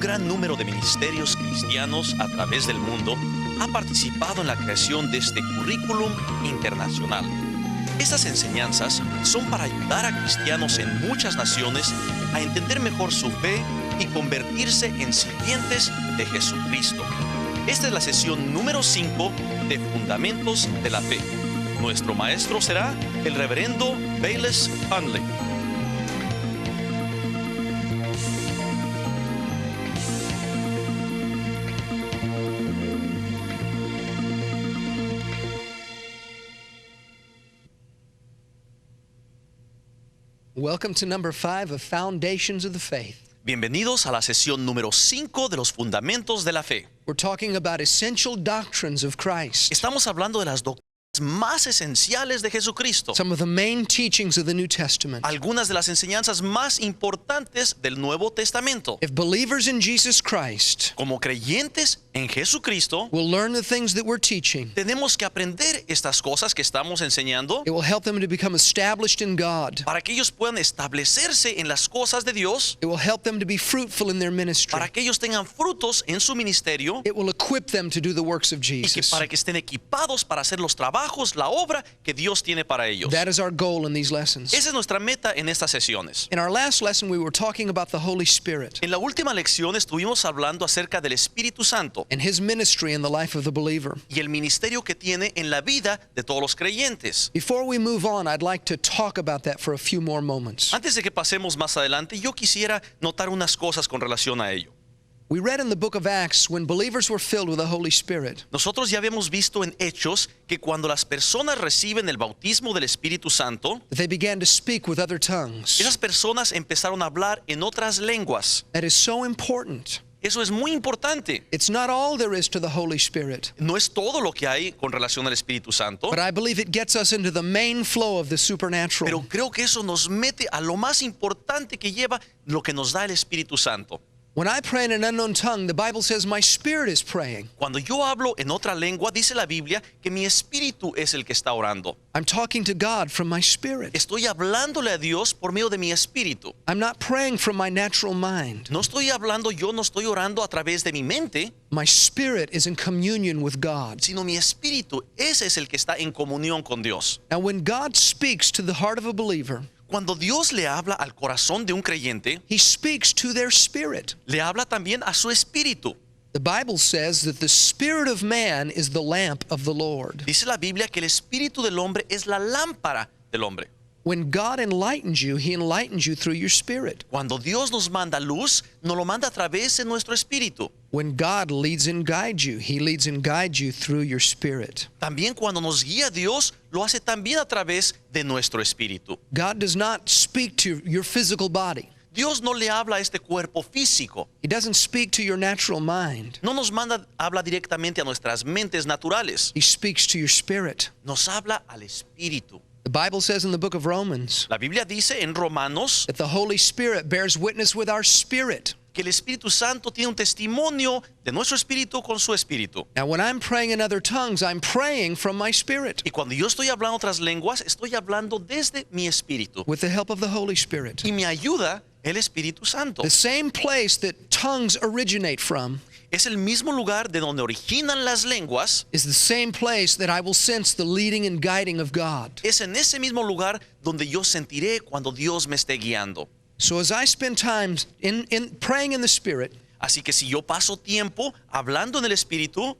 gran número de ministerios cristianos a través del mundo ha participado en la creación de este currículum internacional. Estas enseñanzas son para ayudar a cristianos en muchas naciones a entender mejor su fe y convertirse en sirvientes de Jesucristo. Esta es la sesión número 5 de Fundamentos de la Fe. Nuestro maestro será el reverendo Bayless Hunley. Welcome to number 5 of Foundations of the Faith. Bienvenidos a la sesión número 5 de los Fundamentos de la Fe. We're talking about essential doctrines of Christ. Estamos hablando de las doctrinas más esenciales de Jesucristo. Some of the main teachings of the New Testament. Algunas de las enseñanzas más importantes del Nuevo Testamento. If believers in Jesus Christ Como creyentes en Jesucristo, will learn the things that we're teaching, tenemos que aprender estas cosas que estamos enseñando it will help them to become established in God. para que ellos puedan establecerse en las cosas de Dios, It will help them to be fruitful in their ministry. para que ellos tengan frutos en su ministerio It will equip them to do the works of y que Jesus. para que estén equipados para hacer los trabajos, la obra que Dios tiene para ellos. That is our goal in these lessons. Esa es nuestra meta en estas sesiones. In our last lesson, we were talking about the Holy Spirit En la última lección estuvimos hablando acerca del Espíritu Santo and His ministry in the life of the believer. y el ministerio que tiene en la vida de todos los creyentes. Before we move on, I'd like to talk about that for a few more moments. Antes de que pasemos más adelante, yo quisiera notar unas cosas con relación a ello. We read in the book of Acts when believers were filled with the Holy Spirit, Nosotros ya habíamos visto en Hechos que cuando las personas reciben el bautismo del Espíritu Santo, that they began to speak with other tongues. esas personas empezaron a hablar en otras lenguas. That is so important. Eso es muy importante. It's not all there is to the Holy Spirit, No es todo lo que hay con relación al Espíritu Santo, but I believe it gets us into the main flow of the pero supernatural. creo que eso nos mete a lo más importante que lleva lo que nos da el Espíritu Santo. When I pray in an unknown tongue, the Bible says my spirit is praying. Cuando yo hablo en otra lengua, dice la Biblia que mi espíritu es el que está orando. I'm talking to God from my spirit. Estoy hablándole a Dios por medio de mi espíritu. I'm not praying from my natural mind. No estoy hablando yo, no estoy orando a través de mi mente, My spirit is in communion with God. sino mi espíritu, ese es el que está en comunión con Dios. Now, when God speaks to the heart of a believer, Cuando Dios le habla al corazón de un creyente, He speaks to their spirit. le habla también a su espíritu. The Bible says that the spirit of man is the lamp of the Lord. Dice la Biblia que el espíritu del hombre es la lámpara del hombre. When God enlightens you, He enlightens you through your spirit. Cuando Dios nos manda luz, nos lo manda a través de nuestro espíritu. When God leads and guides you, He leads and guides you through your spirit. También cuando nos guía Dios, lo hace también a través de nuestro espíritu. God does not speak to your physical body. Dios no le habla a este cuerpo físico. He doesn't speak to your natural mind. No nos manda, habla directamente a nuestras mentes naturales. He speaks to your spirit. Nos habla al espíritu. The Bible says in the book of Romans La Biblia dice en Romanos that the Holy Spirit bears witness with our spirit. que el Espíritu Santo tiene un testimonio de nuestro espíritu con su espíritu. Now, when I'm praying in other tongues, I'm praying from my spirit Y cuando yo estoy hablando otras lenguas, estoy hablando desde mi espíritu. with the help of the Holy Spirit. Y me ayuda el Espíritu Santo. The same place that tongues originate from Es el mismo lugar de donde originan las lenguas. is the same place that I will sense the leading and guiding of God. Es en ese mismo lugar donde yo sentiré cuando Dios me esté guiando. So as I spend time in praying in the Spirit, Así que si yo paso tiempo hablando en el Espíritu,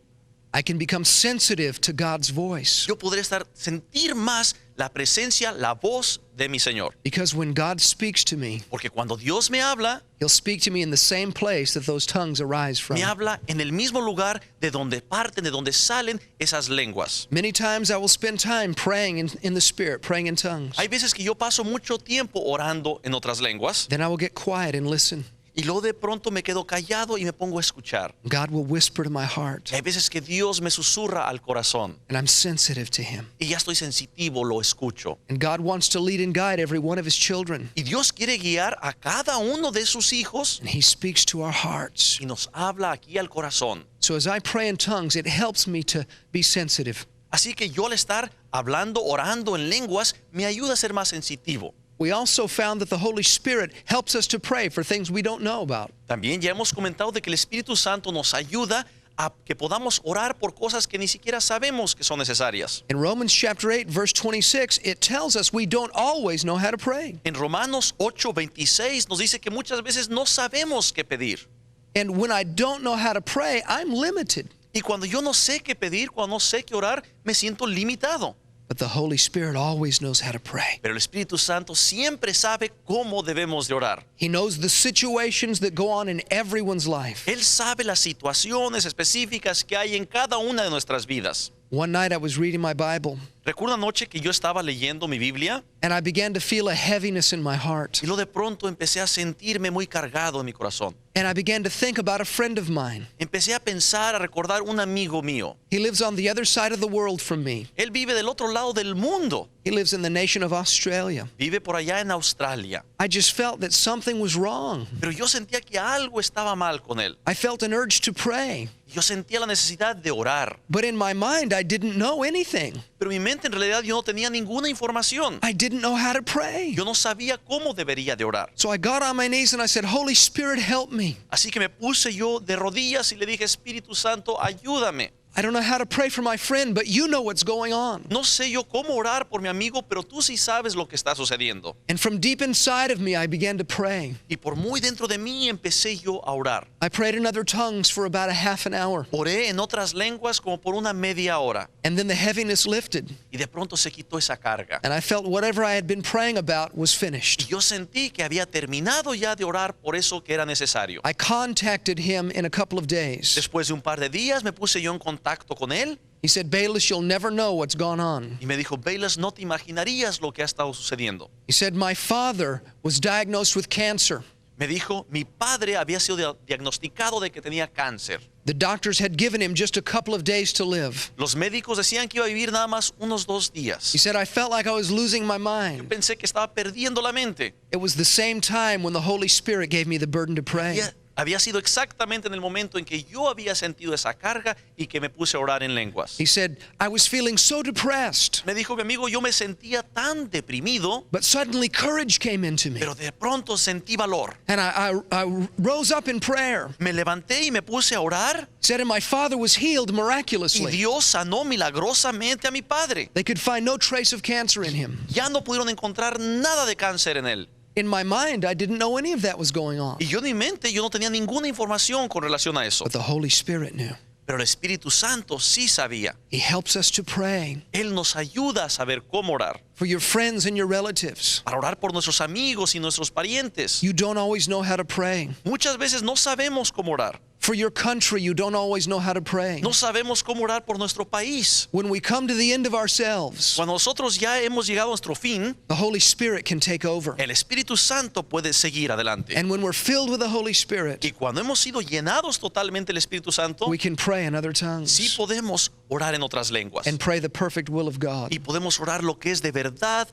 I can become sensitive to God's voice. yo podré sentir más la presencia, la voz de mi Señor. Because when God speaks to me, Porque cuando Dios me habla He'll speak to me in the same place that those tongues arise from. en el mismo lugar de donde parten, de donde salen esas lenguas. Many times I will spend time praying in the Spirit, praying in tongues. Hay veces que yo paso mucho tiempo orando en otras lenguas Then I will get quiet and listen. y luego de pronto me quedo callado y me pongo a escuchar. God will whisper to my heart, Hay veces que Dios me susurra al corazón and I'm sensitive to Him. y ya estoy sensitivo, lo escucho. And God wants to lead and guide every one of His children. Y Dios quiere guiar a cada uno de sus hijos And He speaks to our hearts. y nos habla aquí al corazón. So as I pray in tongues, it helps me to be sensitive. Así que yo al estar hablando, orando en lenguas, me ayuda a ser más sensitivo. We also found that the Holy Spirit helps us to pray for things we don't know about. También ya hemos comentado de que el Espíritu Santo nos ayuda a que podamos orar por cosas que ni siquiera sabemos que son necesarias. In Romans chapter 8, verse 26, it tells us we don't always know how to pray. En Romanos 8:26 nos dice que muchas veces no sabemos qué pedir. And when I don't know how to pray, I'm limited. Y cuando yo no sé qué pedir, cuando no sé qué orar, me siento limitado. But the Holy Spirit always knows how to pray. Pero el Espíritu Santo siempre sabe cómo debemos de orar. He knows the situations that go on in everyone's life. Él sabe las situaciones específicas que hay en cada una de nuestras vidas. One night I was reading my Bible, Recuerdo anoche que yo estaba leyendo mi Biblia and I began to feel a heaviness in my heart. y luego de pronto empecé a sentirme muy cargado en mi corazón. And I began to think about a friend of mine. Empecé a pensar, a recordar un amigo mío. He lives on the other side of the world from me. Él vive del otro lado del mundo. He lives in the nation of Australia. Vive por allá en Australia. I just felt that something was wrong. Pero yo sentía que algo estaba mal con él. I felt an urge to pray. Yo sentía la necesidad de orar. But in my mind, I didn't know anything. Pero en mi mente en realidad yo no tenía ninguna información. I didn't know how to pray. Yo no sabía cómo debería de orar. So I got on my knees and I said, Holy Spirit, help me. Así que me puse yo de rodillas y le dije, Espíritu Santo, ayúdame. I don't know how to pray for my friend, but you know what's going on. No sé yo cómo orar por mi amigo, pero tú sí sabes lo que está sucediendo. And from deep inside of me, I began to pray. Y por muy dentro de mí empecé yo a orar. I prayed in other tongues for about a half an hour. Oré en otras lenguas como por una media hora. And then the heaviness lifted. Y de pronto se quitó esa carga. And I felt whatever I had been praying about was Y finished. yo sentí que había terminado ya de orar por eso que era necesario. I contacted him in a couple of days. Después de un par de días me puse yo en contacto con él He said, Bayless, you'll never know what's gone on. y me dijo, Bayless, no te imaginarías lo que ha estado sucediendo. He said, my father was diagnosed with cancer. Me dijo, mi padre había sido diagnosticado de que tenía cáncer. The doctors had given him just a couple of days to live. Los médicos decían que iba a vivir nada más unos 2 He días. said, I felt like I was losing my Yo mind. pensé que estaba perdiendo la mente. It was the same time when the Holy Spirit gave me the burden to pray. Había sido exactamente en el momento en que yo había sentido esa carga y que me puse a orar en lenguas. He said, I was feeling so depressed, Me dijo mi amigo, yo me sentía tan deprimido, but suddenly courage came into me. pero de pronto sentí valor. And I rose up in prayer. Me levanté y me puse a orar Said, and my father was healed y miraculously. Dios sanó milagrosamente a mi padre. They could find no trace of cancer in him. Ya no pudieron encontrar nada de cáncer en él. In my mind, I didn't know any of that was going on. Y yo en mi mente, yo no tenía ninguna información con relación a eso. But the Holy Spirit knew. Pero el Espíritu Santo sí sabía. He helps us to pray Él nos ayuda a saber cómo orar. for your friends and your relatives. Para orar por nuestros amigos y nuestros parientes. You don't always know how to pray. Muchas veces no sabemos cómo orar. For your country, you don't always know how to pray. No sabemos cómo orar por nuestro país. When we come to the end of ourselves, Cuando nosotros ya hemos llegado a nuestro fin, the Holy Spirit can take over. el Espíritu Santo puede seguir adelante. And when we're filled with the Holy Spirit, Y cuando hemos sido llenados totalmente del Espíritu Santo, we can pray in other sí tongues podemos orar en otras lenguas. and pray the perfect will of God. Y podemos orar lo que es de verdad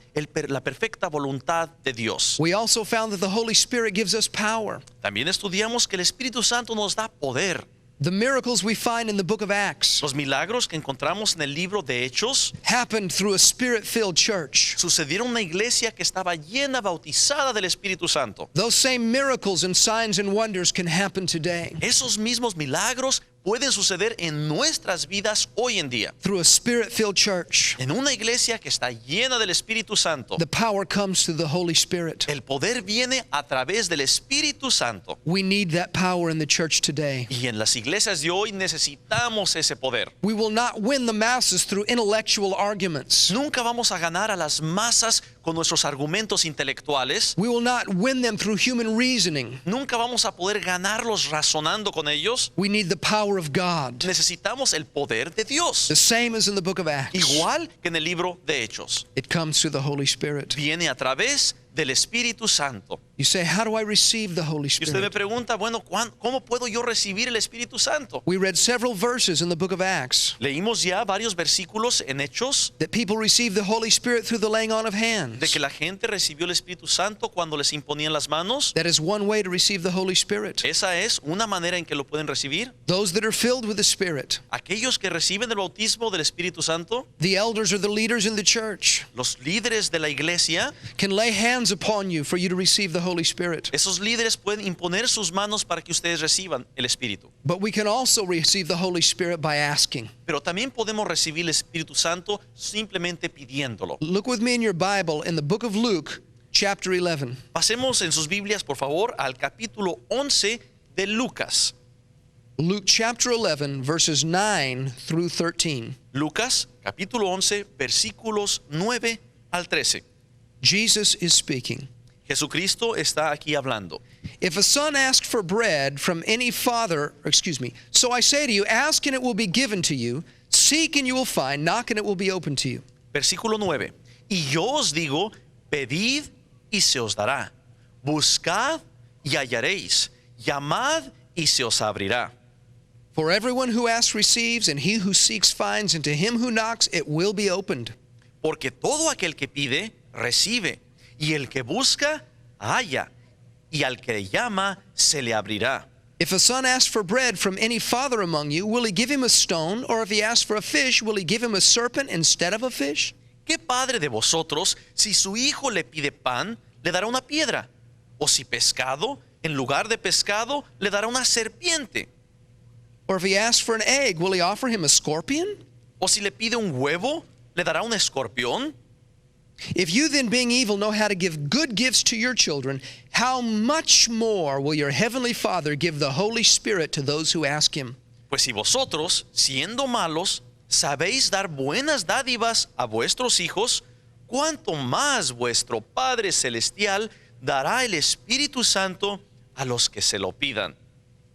la perfecta voluntad de Dios. We also found that the Holy Spirit gives us power. También estudiamos que el Espíritu Santo nos da poder. The miracles we find in the book of Acts Los milagros que encontramos en el libro de Hechos happened through a spirit-filled church. sucedieron en una iglesia que estaba llena, bautizada del Espíritu Santo. Those same miracles and signs and wonders can happen today Esos mismos milagros pueden suceder en nuestras vidas hoy en día. through a spirit-filled church. En una iglesia que está llena del Espíritu Santo, The power comes through the Holy Spirit. el poder viene a través del Espíritu Santo. We need that power in the church today. Y en las iglesias de hoy necesitamos ese poder. We will not win the masses through intellectual arguments. Nunca vamos a ganar a las masas con nuestros argumentos intelectuales. We will not win them through human reasoning. Nunca vamos a poder ganarlos razonando con ellos. We need the power of God. Necesitamos el poder de Dios. The same as in the book of Acts. Igual que en el libro de Hechos. It comes through the Holy Spirit. Viene a través del Espíritu Santo. You say, how do I receive the Holy Y usted me Spirit? pregunta, bueno, ¿cómo puedo yo recibir el Espíritu Santo? We read several verses in the book of Acts Leímos ya varios versículos en Hechos that people receive the Holy Spirit through the laying on of de hands. que la gente recibió el Espíritu Santo cuando les imponían las manos. That is one way to receive the Holy Spirit. Esa es una manera en que lo pueden recibir. Those that are filled with the Spirit, Aquellos que reciben el bautismo del Espíritu Santo, the elders or the leaders in the church, los líderes de la iglesia, can lay hands upon you for you to receive the Holy Spirit. esos líderes pueden imponer sus manos para que ustedes reciban el Espíritu. But we can also receive the Holy Spirit by asking. Pero también podemos recibir el Espíritu Santo simplemente pidiéndolo. Look with me in your Bible in the book of Luke, chapter 11. Pasemos en sus Biblias, por favor, al capítulo 11 de Lucas. Luke chapter 11, verses 9 through 13. Lucas, capítulo 11, versículos 9 al 13. Jesus is speaking. Jesucristo está aquí hablando. If a son asks for bread from any father, so I say to you, ask and it will be given to you, seek and you will find, knock and it will be opened to you. Versículo 9. Y yo os digo, pedid y se os dará. Buscad y hallaréis. Llamad y se os abrirá. For everyone who asks receives, and he who seeks finds, and to him who knocks it will be opened. Porque todo aquel que pide, recibe. Y el que busca, halla. Y al que llama, se le abrirá. If a son asks for bread from any father among you, will he give him a stone? Or if he asks for a fish, will he give him a serpent instead of a fish? ¿Qué padre de vosotros, si su hijo le pide pan, le dará una piedra? ¿O si pescado, en lugar de pescado, le dará una serpiente? Or if he asks for an egg, will he offer him a scorpion? ¿O si le pide un huevo, le dará un escorpión? If you then, being evil, know how to give good gifts to your children, how much more will your heavenly Father give the Holy Spirit to those who ask him? Pues si vosotros, siendo malos, sabéis dar buenas dádivas a vuestros hijos, ¿cuánto más vuestro Padre Celestial dará el Espíritu Santo a los que se lo pidan?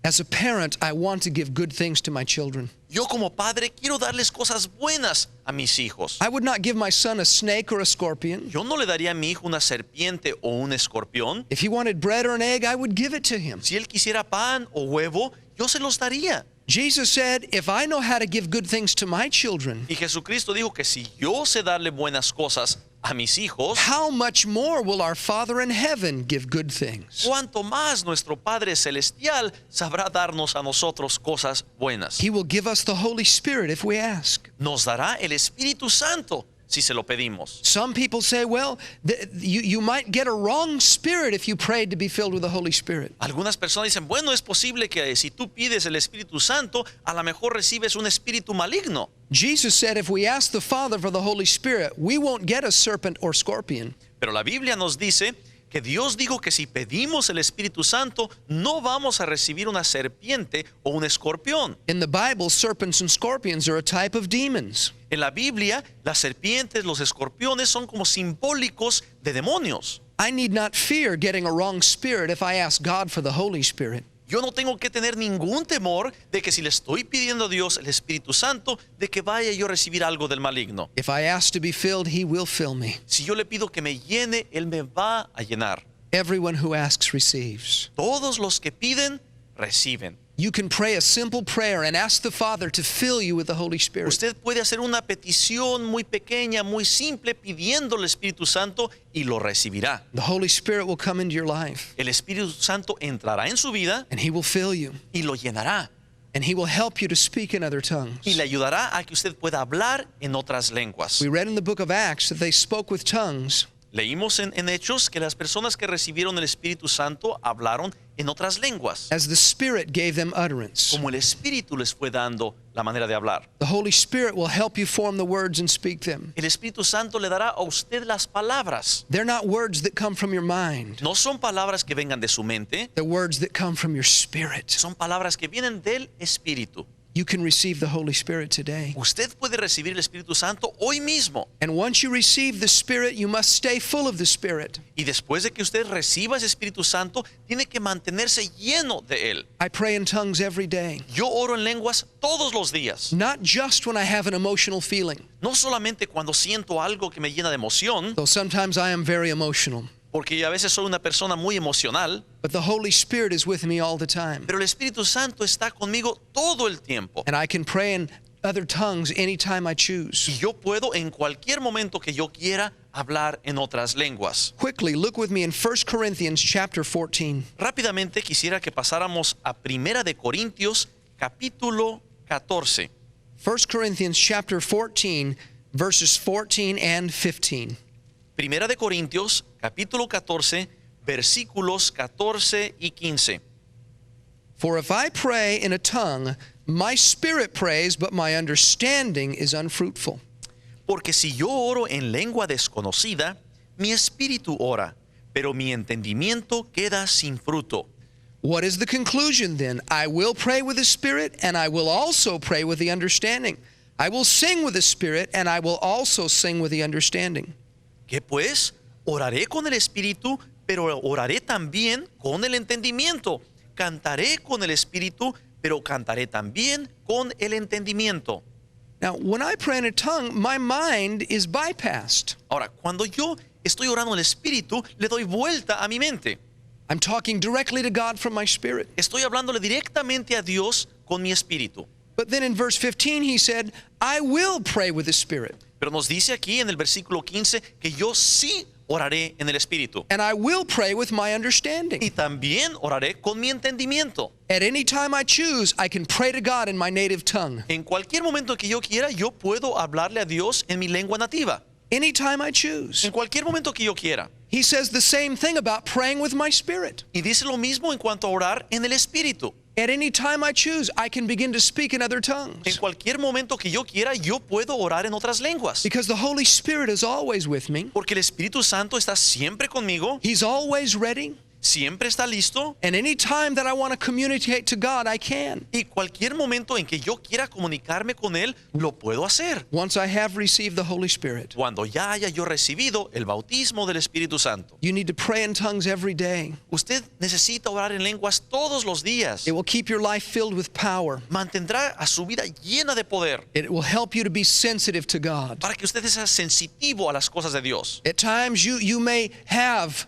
As a parent, I want to give good things to my children. Yo como padre quiero darles cosas buenas a mis hijos. I would not give my son a snake or a scorpion. Yo no le daría a mi hijo una serpiente o un escorpión. If he wanted bread or an egg, I would give it to him. Si él quisiera pan o huevo, yo se los daría. Jesus said, if I know how to give good things to my children, Y Jesucristo dijo que si yo sé darle buenas cosas a mis hijos, how much more will our Father in heaven give good things? cuánto más nuestro Padre Celestial sabrá darnos a nosotros cosas buenas. He will give us the Holy Spirit if we ask. Nos dará el Espíritu Santo si se lo pedimos. Some people say, well, you might get a wrong spirit if you prayed to be filled with the Holy Spirit. Algunas personas dicen, bueno, es posible que si tú pides el Espíritu Santo, a lo mejor recibes un espíritu maligno. Jesus said if we ask the Father for the Holy Spirit, we won't get a serpent or scorpion. Pero la Biblia nos dice que Dios dijo que si pedimos el Espíritu Santo, no vamos a recibir una serpiente o un escorpión. In the Bible, serpents and scorpions are a type of demons. En la Biblia, las serpientes, los escorpiones son como simbólicos de demonios. I need not fear getting a wrong spirit if I ask God for the Holy Spirit. Yo no tengo que tener ningún temor de que si le estoy pidiendo a Dios el Espíritu Santo, de que vaya yo a recibir algo del maligno. If I ask to be filled, He will fill me. Si yo le pido que me llene, Él me va a llenar. Everyone who asks receives. Todos los que piden, reciben. You can pray a simple prayer and ask the Father to fill you with the Holy Spirit. Usted puede hacer una petición muy pequeña, muy simple, pidiendo el Espíritu Santo y lo recibirá. The Holy Spirit will come into your life El Espíritu Santo entrará en su vida and He will fill you y lo llenará. and He will help you to speak in other Y tongues. le ayudará a que usted pueda hablar en otras lenguas. We read in the book of Acts that they spoke with tongues Leímos en Hechos que las personas que recibieron el Espíritu Santo hablaron en otras lenguas, as the Spirit gave them utterance. como el Espíritu les fue dando la manera de hablar. The Holy Spirit will help you form the words and speak them. El Espíritu Santo le dará a usted las palabras. They're not words that come from your mind. No son palabras que vengan de su mente, They're words that come from your spirit. son palabras que vienen del Espíritu. You can receive the Holy Spirit today. Usted puede recibir el Espíritu Santo hoy mismo. And once you receive the Spirit, you must stay full of the Spirit. Y después de que usted reciba ese Espíritu Santo, tiene que mantenerse lleno de él. I pray in tongues every day, Yo oro en lenguas todos los días. not just when I have an emotional feeling, No solamente cuando siento algo que me llena de emoción, though sometimes I am very emotional. porque yo a veces soy una persona muy emocional, but the Holy Spirit is with me all the time. pero el Espíritu Santo está conmigo todo el tiempo. And I can pray in other tongues anytime I Y choose. yo puedo en cualquier momento que yo quiera hablar en otras lenguas. Quickly, look with me in 1 Corinthians chapter 14. Rápidamente quisiera que pasáramos a Primera de Corintios, capítulo 14. 1 Corinthians chapter 14, verses 14 and 15. Primera de Corintios, capítulo 14, versículos 14 y 15. For if I pray in a tongue, my spirit prays, but my understanding is unfruitful. Porque si yo oro en lengua desconocida, mi espíritu ora, pero mi entendimiento queda sin fruto. What is the conclusion then? I will pray with the Spirit, and I will also pray with the understanding. I will sing with the Spirit, and I will also sing with the understanding. ¿Qué pues? Oraré con el espíritu, pero oraré también con el entendimiento. Cantaré con el espíritu, pero cantaré también con el entendimiento. Now, when I pray in a tongue, my mind is bypassed. Ahora, cuando yo estoy orando en el espíritu, le doy vuelta a mi mente. I'm talking directly to God from my spirit. Estoy hablándole directamente a Dios con mi espíritu. But then in verse 15, he said, I will pray with the Spirit, Pero nos dice aquí en el versículo 15 que yo sí oraré en el espíritu. and I will pray with my understanding. Y también oraré con mi entendimiento. At any time I choose, I can pray to God in my native tongue. En cualquier momento que yo quiera, yo puedo hablarle a Dios en mi lengua nativa. Anytime I choose. En cualquier momento que yo quiera. He says the same thing about praying with my spirit. Y dice lo mismo en cuanto a orar en el espíritu. At any time I choose, I can begin to speak in other En tongues. cualquier momento que yo quiera, yo puedo orar en otras lenguas. Because the Holy Spirit is always with me. Porque el Espíritu Santo está siempre conmigo, He's always ready. siempre está listo. And any time that I want to communicate to God, I can. Y cualquier momento en que yo quiera comunicarme con Él, lo puedo hacer. Once I have received the Holy Spirit. Cuando ya haya yo recibido el bautismo del Espíritu Santo. You need to pray in tongues every day. Usted necesita orar en lenguas todos los días. It will keep your life filled with power. Mantendrá a su vida llena de poder It will help you to be sensitive to God. para que usted sea sensitivo a las cosas de Dios. At times you may have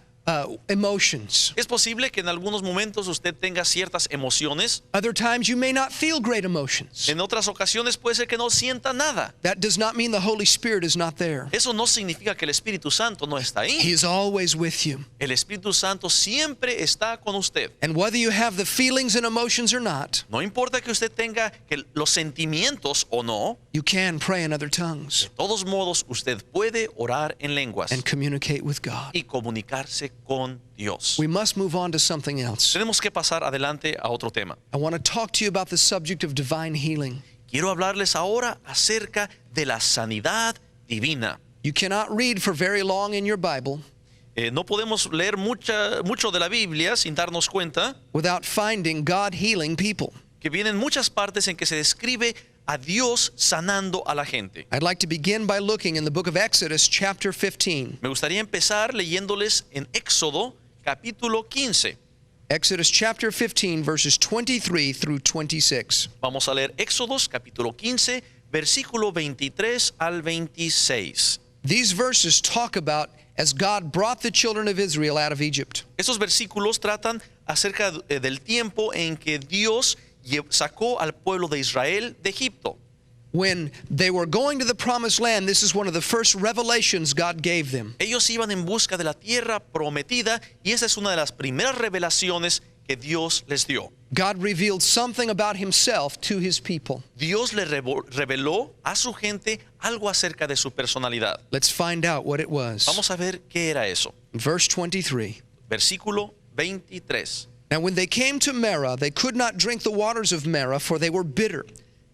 emotions. Es posible que en algunos momentos usted tenga ciertas emociones. Other times you may not feel great emotions. En otras ocasiones puede ser que no sienta nada. That does not mean the Holy Spirit is not there. Eso no significa que el Espíritu Santo no está He ahí. is always with you. El Espíritu Santo siempre está con usted. And whether you have the feelings and emotions or not, No importa que usted tenga los sentimientos o no, you can pray in other tongues de todos modos usted puede orar en lenguas and communicate with God. y comunicarse con Dios. We must move on to something else. Tenemos que pasar adelante a otro tema. I want to talk to you about the subject of divine healing. Quiero hablarles ahora acerca de la sanidad divina. You cannot read for very long in your Bible No podemos leer mucho de la Biblia sin darnos cuenta without finding God healing people. que vienen muchas partes en que se describe a Dios sanando a la gente. I'd like to begin by looking in the book of Exodus, chapter 15. Me gustaría empezar leyéndoles en Éxodo capítulo 15. Exodus chapter 15, verses 23 through 26. Vamos a leer Éxodos capítulo 15, versículo 23 al 26. These verses talk about as God brought the children of Israel out of Egypt. Estos versículos tratan acerca del tiempo en que Dios sacó al pueblo de Israel de Egipto. When they were going to the promised land, this is one of the first revelations God gave them. Ellos iban en busca de la tierra prometida y esa es una de las primeras revelaciones que Dios les dio. God revealed something about himself to his people. Dios le reveló a su gente algo acerca de su personalidad. Let's find out what it was. Vamos a ver qué era eso. Verse 23. Versículo 23. Now when they came to Marah, they could not drink the waters of Marah, for they were bitter.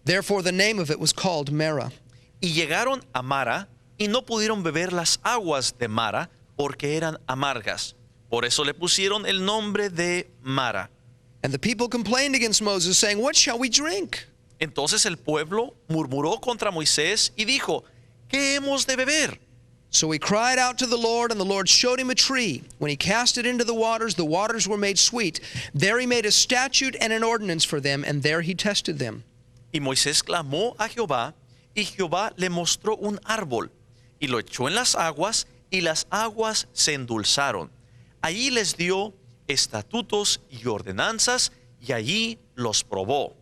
Therefore the name of it was called Marah. Y llegaron a Mara y no pudieron beber las aguas de Mara porque eran amargas. Por eso le pusieron el nombre de Mara. And the people complained against Moses, saying, What shall we drink? Entonces el pueblo murmuró contra Moisés y dijo, ¿qué hemos de beber? So he cried out to the Lord, and the Lord showed him a tree. When he cast it into the waters were made sweet. There he made a statute and an ordinance for them, and there he tested them. Y Moisés clamó a Jehová, y Jehová le mostró un árbol, y lo echó en las aguas se endulzaron. Allí les dio estatutos y ordenanzas y allí los probó.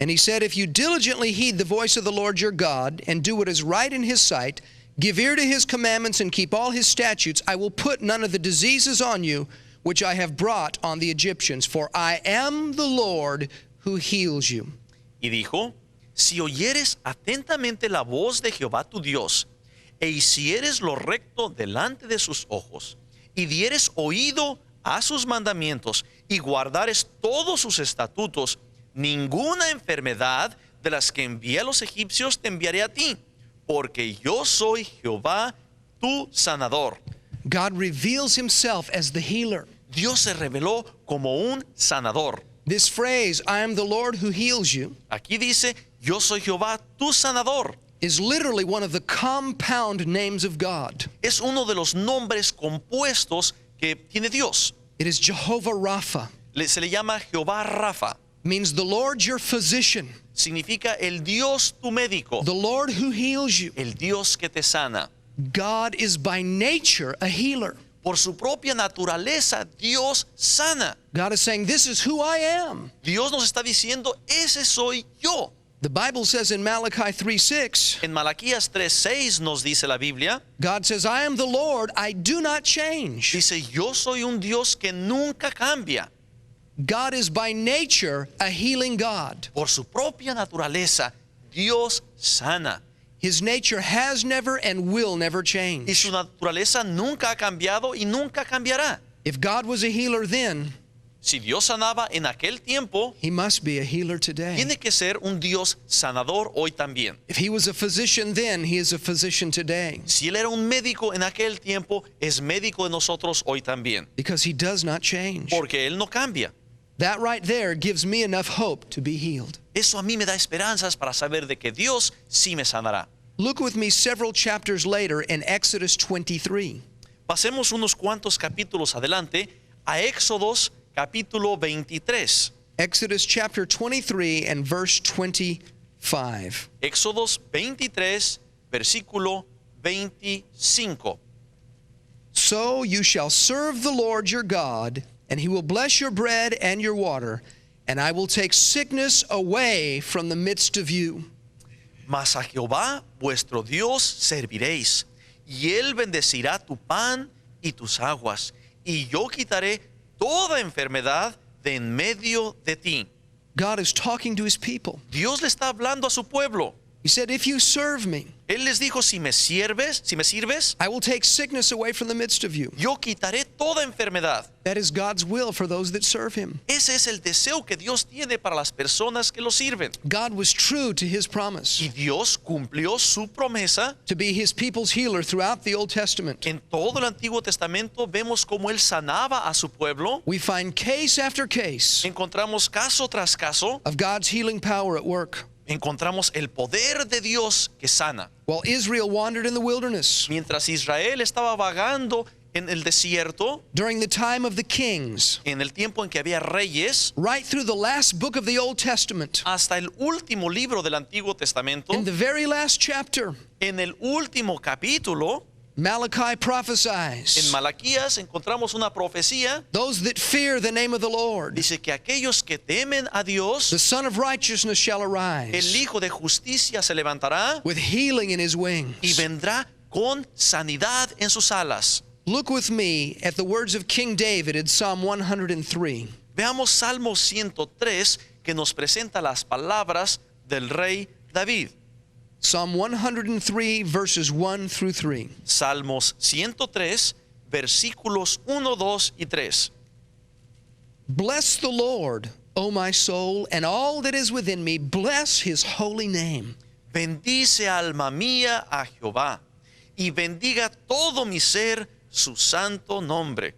And he said, if you diligently heed the voice of the Lord your God and do what is right in his sight, give ear to his commandments and keep all his statutes, I will put none of the diseases on you which I have brought on the Egyptians, for I am the Lord who heals you. Y dijo, si oyeres atentamente la voz de Jehová tu Dios, e hicieres lo recto delante de sus ojos, y dieres oído a sus mandamientos, y guardares todos sus estatutos, ninguna enfermedad de las que envié a los egipcios te enviaré a ti, porque yo soy Jehová tu sanador. God reveals himself as the healer. Dios se reveló como un sanador. This phrase, I am the Lord who heals you, Aquí dice, yo soy Jehová tu sanador. is literally one of the compound names of God. Es uno de los nombres compuestos que tiene Dios. It is Jehovah Rapha. Se le llama Jehová Rafa. Means the Lord your physician, Significa el Dios tu médico, the Lord who heals you. el Dios que te sana. God is by nature a healer. Por su propia naturaleza, Dios sana. God is saying, this is who I am. Dios nos está diciendo, ese soy yo. The Bible says in Malachi 3:6, En Malaquías 3:6 nos dice la Biblia, God says, I am the Lord, I do not change. dice, yo soy un Dios que nunca cambia. God is by nature a healing God. Por su propia naturaleza, Dios sana. His nature has never and will never Y change. su naturaleza nunca ha cambiado y nunca cambiará. If God was a healer then, Si Dios sanaba en aquel tiempo, he must be a healer today. tiene que ser un Dios sanador hoy también. If he was a physician then, he is a physician today. Si Él era un médico en aquel tiempo, es médico de nosotros hoy también. Because he does not change. Porque Él no cambia. That right there gives me enough hope to be healed. Eso a mí me da esperanzas para saber de que Dios sí me sanará. Look with me several chapters later in Exodus 23. Pasemos unos cuantos capítulos adelante a Éxodos capítulo 23. Exodus chapter 23 and verse 25. Éxodos 23, versículo 25. So you shall serve the Lord your God, and he will bless your bread and your water, and I will take sickness away from the midst of you. Mas a Jehová vuestro Dios serviréis, y Él bendecirá tu pan y tus aguas, y yo quitaré toda enfermedad de en medio de ti. God is talking to his people. Dios le está hablando a su pueblo. He said, if you serve me, Él les dijo, si me sirves, I will take sickness away from the midst of you. yo quitaré toda enfermedad. That is God's will for those that serve him. Ese es el deseo que Dios tiene para las personas que lo sirven. God was true to his promise Y Dios cumplió su promesa. to be his people's healer throughout the Old Testament. En todo el Antiguo Testamento vemos cómo Él sanaba a su pueblo. We find case after case Encontramos caso tras caso. of God's healing power at work. Encontramos el poder de Dios que sana. While Israel wandered in the wilderness Mientras Israel estaba vagando en el desierto, during the time of the kings, en el tiempo en que había reyes, right through the last book of the Old Testament, hasta el último libro del Antiguo Testamento, in the very last chapter, en el último capítulo, Malachi en prophesies, Malaquías encontramos una profecía. those that fear the name of the Lord, Dice que aquellos que temen a Dios, the Son of Righteousness shall el arise Hijo de Justicia se levantará with healing in his y wings. vendrá con sanidad en sus alas. Look with me at the words of King David in Psalm 103. Veamos Salmo 103 que nos presenta las palabras del rey David. Psalm 103 verses 1 through 3. Salmos 103, versículos 1, 2 y 3. Bless the Lord, O my soul, and all that is within me, bless his holy name. Bendice alma mía a Jehová, y bendiga todo mi ser su santo nombre.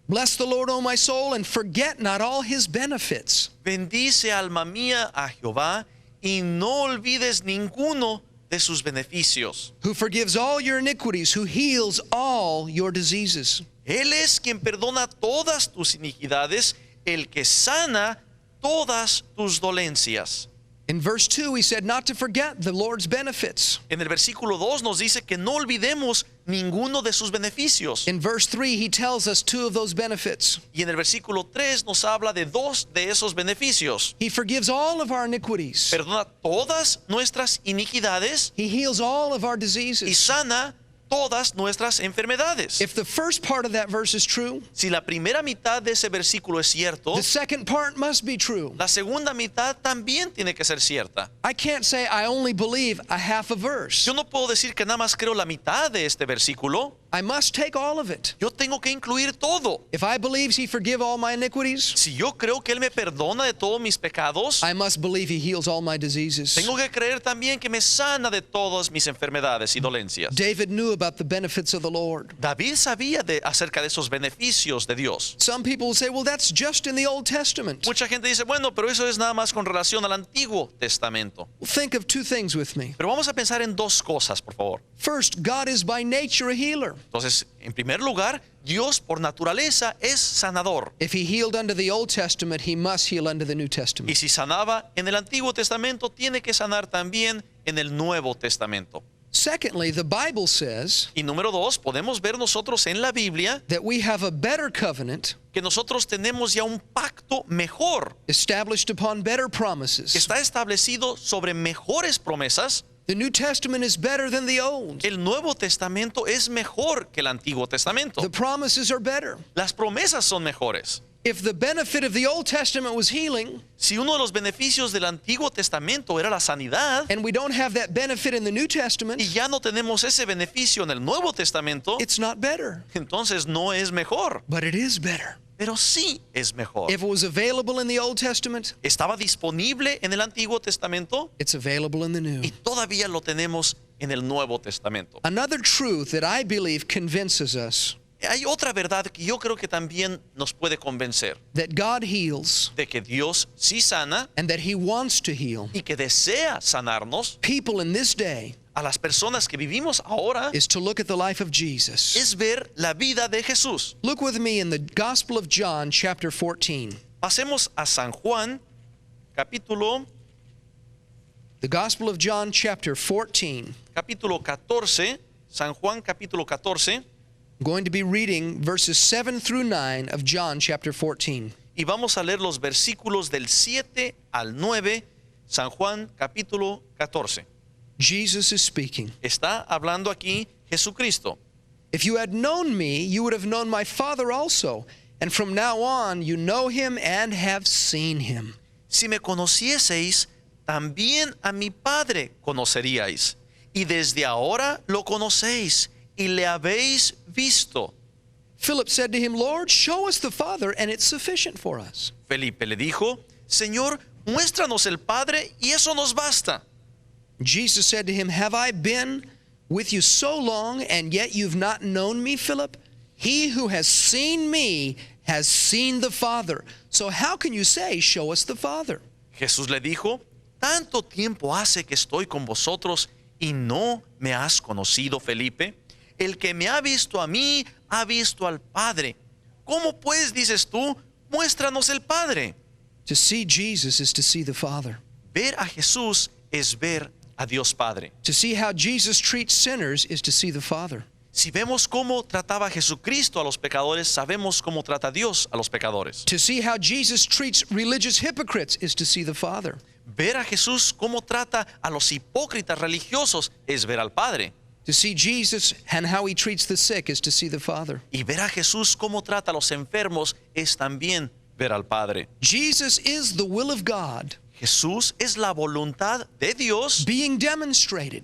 Bless the Lord, O my soul, and forget not all his benefits. Bendice alma mía a Jehová, y no olvides ninguno de sus beneficios. Who forgives all your iniquities, who heals all your diseases. Él es quien perdona todas tus iniquidades, el que sana todas tus dolencias. In verse 2, he said not to forget the Lord's benefits. En el versículo 2 nos dice que no olvidemos ninguno de sus beneficios. In verse 3, he tells us two of those benefits. Y en el versículo 3 nos habla de dos de esos beneficios. He forgives all of our iniquities. Perdona todas nuestras iniquidades He heals all of our y diseases. sana todas nuestras enfermedades. If the first part of that verse is true, Si la primera mitad de ese versículo es cierto, the second part must be true. la segunda mitad también tiene que ser cierta. I can't say I only believe a half a verse. Yo no puedo decir que nada más creo la mitad de este versículo. I must take all of it. Yo tengo que incluir todo. If I believe he forgive all my iniquities, Si yo creo que Él me perdona de todos mis pecados, I must believe he heals all my diseases. tengo que creer también que me sana de todas mis enfermedades y dolencias. David knew about the benefits of the Lord. David sabía acerca de esos beneficios de Dios. Some people will say, well, that's just in the Old Testament. Mucha gente dice, bueno, pero eso es nada más con relación al Antiguo Testamento. Think of two things with me. Pero vamos a pensar en dos cosas, por favor. First, God is by nature a healer. Entonces, en primer lugar, Dios por naturaleza es sanador. If he healed under the Old Testament, he must heal under the New Y Testament. si sanaba en el Antiguo Testamento, tiene que sanar también en el Nuevo Testamento. Secondly, the Bible says Y número dos, podemos ver nosotros en la Biblia that we have a better covenant que nosotros tenemos ya un pacto mejor, established upon better que promises. está establecido sobre mejores promesas. The New Testament is better than the Old. El Nuevo Testamento es mejor que el Antiguo Testamento. The promises are better. Las promesas son mejores. If the benefit of the Old Testament was healing, Si uno de los beneficios del Antiguo Testamento era la sanidad and we don't have that benefit in the New Testament, y ya no tenemos ese beneficio en el Nuevo Testamento, it's not better. entonces no es mejor, But it is better. pero sí es mejor. If it was available in the Old Testament, Estaba disponible en el Antiguo Testamento it's available in the New. y todavía lo tenemos en el Nuevo Testamento. Another truth that I believe convinces us Hay otra verdad que yo creo que también nos puede convencer, that God heals de que Dios sí sana and that he wants to heal y que desea sanarnos. people in this day A las personas que vivimos ahora is to look at the life of Jesus. es ver la vida de Jesús. Look with me in the Gospel of John, chapter 14. Pasemos a San Juan, capítulo The Gospel of John, chapter 14. 14, San Juan capítulo 14, I'm going to be reading verses 7 through 9 of John, chapter 14. y vamos a leer los versículos del 7 al 9, San Juan capítulo 14. Jesus is speaking. Está hablando aquí Jesucristo. If you had known me, you would have known my Father also. And from now on, you know him and have seen him. Si me conocieseis, también a mi Padre conoceríais, y desde ahora lo conocéis y le habéis visto. Philip said to him, Lord, show us the Father, and it's sufficient for us. Felipe le dijo, Señor, muéstranos el Padre y eso nos basta. Jesus said to him, have I been with you so long, and yet you've not known me, Philip? He who has seen me has seen the Father. So how can you say, show us the Father? Jesús le dijo, tanto tiempo hace que estoy con vosotros y no me has conocido, Felipe. El que me ha visto a mí, ha visto al Padre. ¿Cómo pues dices tú, muéstranos el Padre? To see Jesus is to see the Father. Ver a Jesús es ver a Dios Padre. To see how Jesus treats sinners is to see the Father. Si vemos cómo trataba Jesucristo a los pecadores, sabemos cómo trata Dios a los pecadores. To see how Jesus treats religious hypocrites is to see the Father. Ver a Jesús cómo trata a los hipócritas religiosos es ver al Padre. To see Jesus and how he treats the sick is to see the Father. Y ver a Jesús cómo trata a los enfermos es también ver al Padre. Jesus is the will of God Jesús es la voluntad de Dios being demonstrated.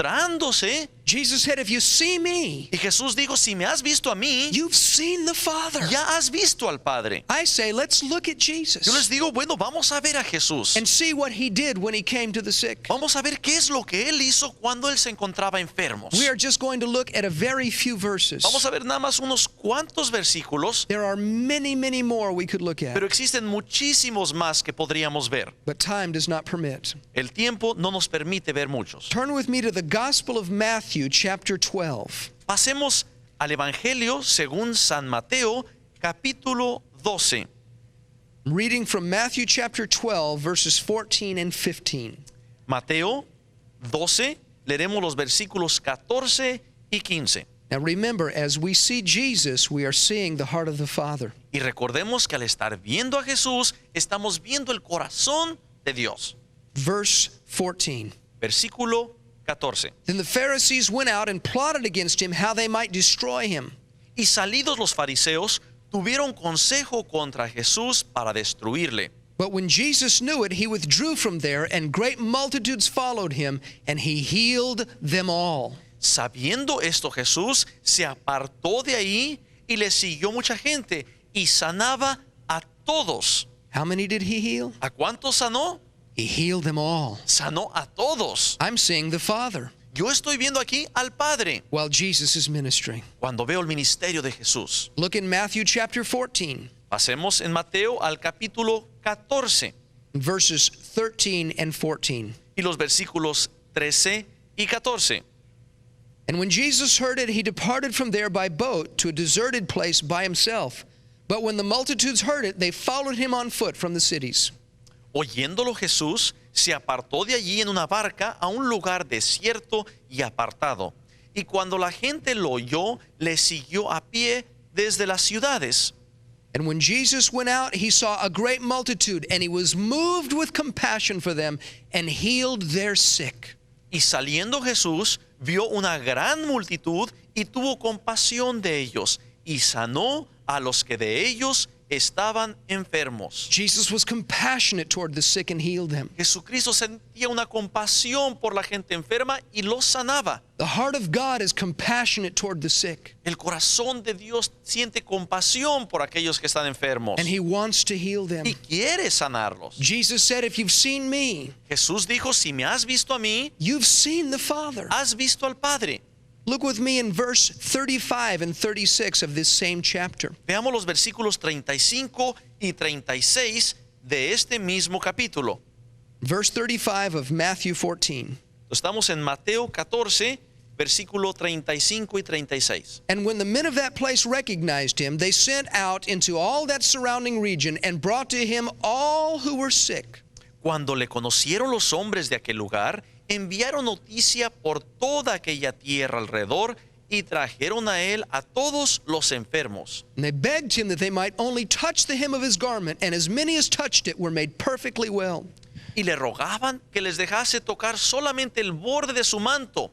demostrándose. Jesus said, if you see me, Y Jesús dijo, si me has visto a mí, you've seen the Father. ya has visto al Padre. I say, let's look at Yo les Jesus digo, bueno, vamos a ver a Jesús. and see what he did when he came to the sick. Vamos a ver qué es lo que Él hizo cuando Él se encontraba enfermo. We are just going to look at a very few verses. Vamos a ver nada más unos cuantos versículos, There are many, many more we could look at, pero existen muchísimos más que podríamos ver. but time does not permit. El tiempo no nos permite ver muchos. Turn with me to the Gospel of Matthew, chapter 12. Pasemos al Evangelio según San Mateo, capítulo 12. I'm reading from Matthew chapter 12, verses 14 and 15. Mateo 12, leeremos los versículos 14 y 15. Now remember, as we see Jesus, we are seeing the heart of the Father. Y recordemos que al estar viendo a Jesús, estamos viendo el corazón de Dios. Verse 14. Versículo 14. Then the Pharisees went out and plotted against him how they might destroy him. Y salidos los fariseos, tuvieron consejo contra Jesús para destruirle. But when Jesus knew it, he withdrew from there, and great multitudes followed him, and he healed them all. Sabiendo esto, Jesús se apartó de ahí y le siguió mucha gente y sanaba a todos. How many did he heal? ¿A cuántos sanó? He healed them all. Sanó a todos. I'm seeing the Father Yo estoy viendo aquí al Padre while Jesus is ministering. cuando veo el ministerio de Jesús. Look in Matthew chapter 14, Pasemos en Mateo al capítulo 14 verses 13 and 14. y los versículos 13 y 14. And when Jesus heard it, he departed from there by boat to a deserted place by himself. But when the multitudes heard it, they followed him on foot from the cities. Oyéndolo Jesús, se apartó de allí en una barca a un lugar desierto y apartado. Y cuando la gente lo oyó, le siguió a pie desde las ciudades. And when Jesus went out, he saw a great multitude, and he was moved with compassion for them, and healed their sick. Y saliendo Jesús, vio una gran multitud y tuvo compasión de ellos, y sanó a los que de ellos estaban enfermos. Jesus was compassionate toward the sick and healed them. Jesucristo sentía una compasión por la gente enferma y los sanaba. The heart of God is compassionate toward the sick, El corazón de Dios siente compasión por aquellos que están enfermos and he wants to heal them. y quiere sanarlos. Jesus said, if you've seen me, Jesús dijo, si me has visto a mí, you've seen the Father. has visto al Padre. Look with me in verse 35 and 36 of this same chapter. Veamos los versículos 35 y 36 de este mismo capítulo. Verse 35 of Matthew 14. Estamos en Mateo 14, versículo 35 y 36. And when the men of that place recognized him, they sent out into all that surrounding region and brought to him all who were sick. Cuando le conocieron los hombres de aquel lugar, enviaron noticia por toda aquella tierra alrededor y trajeron a él a todos los enfermos. And they begged him that they might only touch the hem of his garment, and as many as touched it were made perfectly well. Y le rogaban que les dejase tocar solamente el borde de su manto.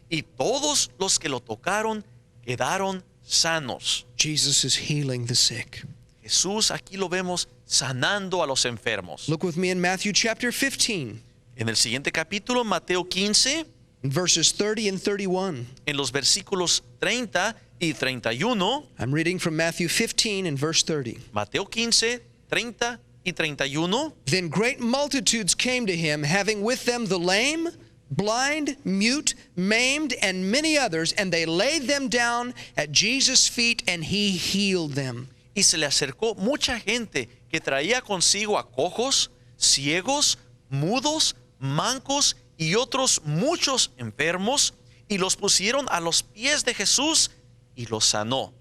Y todos los que lo tocaron quedaron sanos. Jesus is healing the sick. Jesús aquí lo vemos sanando a los enfermos. Look with me in Matthew chapter 15, En el siguiente capítulo, Mateo 15, in verses 30 and 31. en los versículos 30 y 31, I'm reading from Matthew 15 and verse 30. Mateo 15, 30 y 31, Then great multitudes came to him, having with them the lame, blind, mute, maimed, and many others, and they laid them down at Jesus' feet, and he healed them. y se le acercó mucha gente que traía consigo a cojos, ciegos, mudos, mancos y otros muchos enfermos, y los pusieron a los pies de Jesús y los sanó.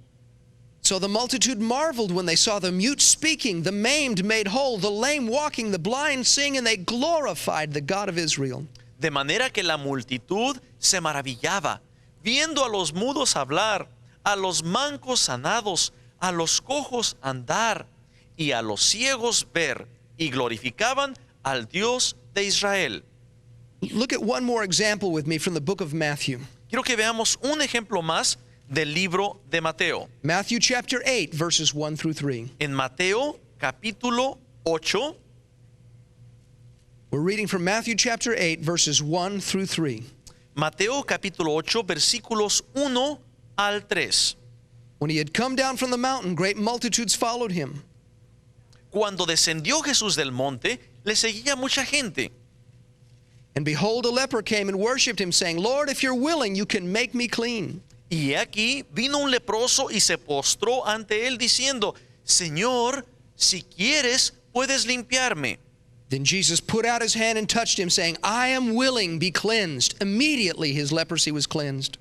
So the multitude marveled when they saw the mute speaking, the maimed made whole, the lame walking, the blind seeing, and they glorified the God of Israel. De manera que la multitud se maravillaba, viendo a los mudos hablar, a los mancos sanados, a los cojos andar y a los ciegos ver, y glorificaban al Dios de Israel. Look at one more example with me from the book of Matthew. Quiero que veamos un ejemplo más del libro de Mateo. Matthew chapter 8, verses 1 through 3. En Mateo capítulo 8, We're reading from Matthew chapter 8, verses 1 through 3. Mateo capítulo 8, versículos 1 al 3. When he had come down from the mountain, great multitudes followed him. Cuando descendió Jesús del monte, le seguía mucha gente. And behold, a leper came and worshipped him, saying, Lord, if you're willing, you can make me clean. Y he aquí vino un leproso y se postró ante él diciendo, Señor, si quieres, puedes limpiarme. Then Jesus put out his hand and touched him, saying, I am willing, be cleansed. Immediately his leprosy was cleansed.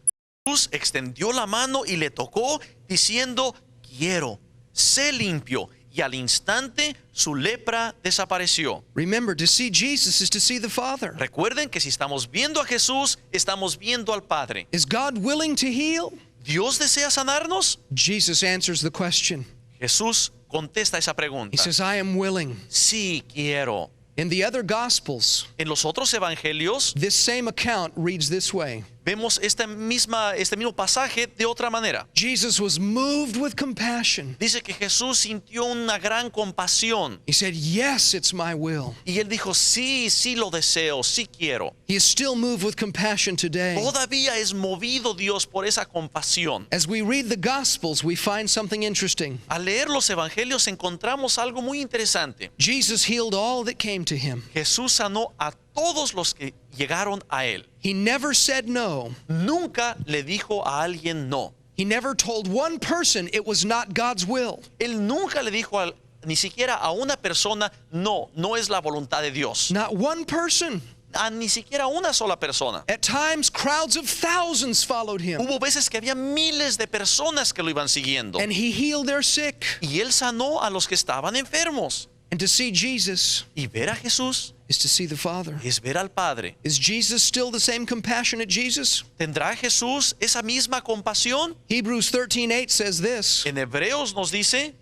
Jesús extendió la mano y le tocó diciendo, quiero, sé limpio. y al instante su lepra desapareció. Remember, to see Jesus is to see the Father. Recuerden que si estamos viendo a Jesús, estamos viendo al Padre. Is God willing to heal? ¿Dios desea sanarnos? Jesus answers the question. Jesús contesta esa He pregunta. says, I am willing. Sí, quiero. In the other Gospels, En los otros evangelios this same account reads this way. vemos este mismo pasaje de otra manera. Jesus was moved with compassion. Dice que Jesús sintió una gran compasión He said, yes, it's my will. y él dijo, sí, sí lo deseo, sí quiero. He is still moved with compassion today. Todavía es movido Dios por esa compasión. As we read the Gospels, we find something interesting. Al leer los evangelios encontramos algo muy interesante. Jesus healed all that came to him. Jesús sanó a todos los que llegaron a él. He never said no. Nunca le dijo a alguien no. He never told one person it was not God's will. Él nunca le dijo ni siquiera a una persona, no, no es la voluntad de Dios. Not one person. A ni siquiera una sola persona. At times, crowds of thousands followed him, Hubo veces que había miles de personas que lo iban siguiendo. and he healed their sick. Y él sanó a los que estaban enfermos. And to see Jesus Y ver a Jesús is to see the Father. es ver al Padre. Is Jesus still the same compassionate Jesus? ¿Tendrá Jesús esa misma compasión? Hebrews 13:8 says this. En Hebreos nos dice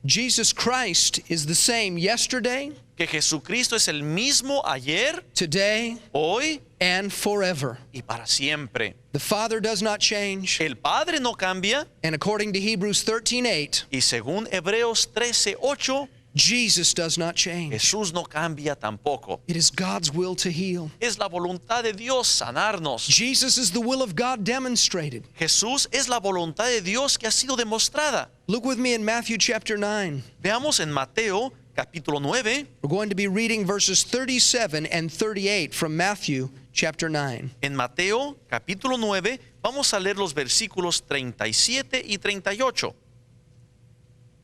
Jesus Christ is the same yesterday, que Jesucristo es el mismo ayer, today, hoy and forever. y para siempre. The Father does not change. El Padre no cambia And according to Hebrews 13:8, y según Hebreos 13:8, Jesus does not change. Jesús no cambia tampoco. It is God's will to heal. Es la voluntad de Dios sanarnos. Jesus is the will of God demonstrated. Jesús es la voluntad de Dios que ha sido demostrada. Look with me in Matthew chapter 9. Veamos en Mateo capítulo 9. We're going to be reading verses 37 and 38 from Matthew chapter 9. En Mateo capítulo 9 vamos a leer los versículos 37 y 38.